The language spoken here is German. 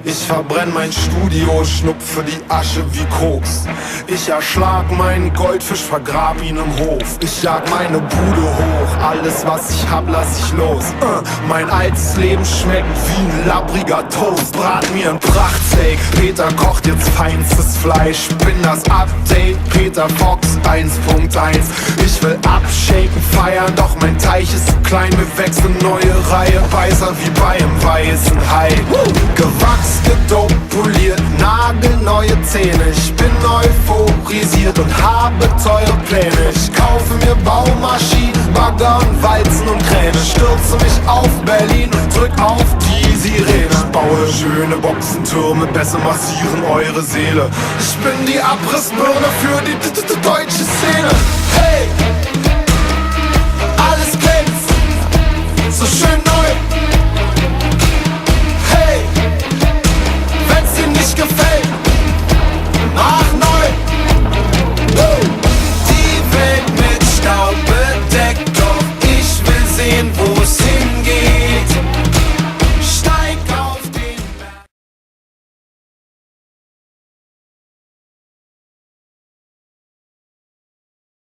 Ich verbrenn mein Studio, schnupfe die Asche wie Koks. Ich erschlag meinen Goldfisch, vergrab ihn im Hof. Ich jag meine Bude hoch, alles was ich hab lass ich los. Mein altes Leben schmeckt wie ein labbriger Toast. Brat mir ein Prachtsteak, Peter kocht jetzt feinstes Fleisch. Bin das Update, Peter Fox 1.1. Ich will abshaken, feiern, doch mein Teich ist zu klein. Wir wechseln neue Reihe, Beißer wie bei einem weißen Hai. Gewachs, gedopt, poliert, nagelneue Zähne. Ich bin euphorisiert und habe teure Pläne. Ich kaufe mir Baumaschinen, Bagger und Walzen und Kräne. Stürze mich auf Berlin und drück auf die Sirene. Ich baue schöne Boxentürme, besser massieren eure Seele. Ich bin die Abrissbirne für die deutsche Szene. Hey!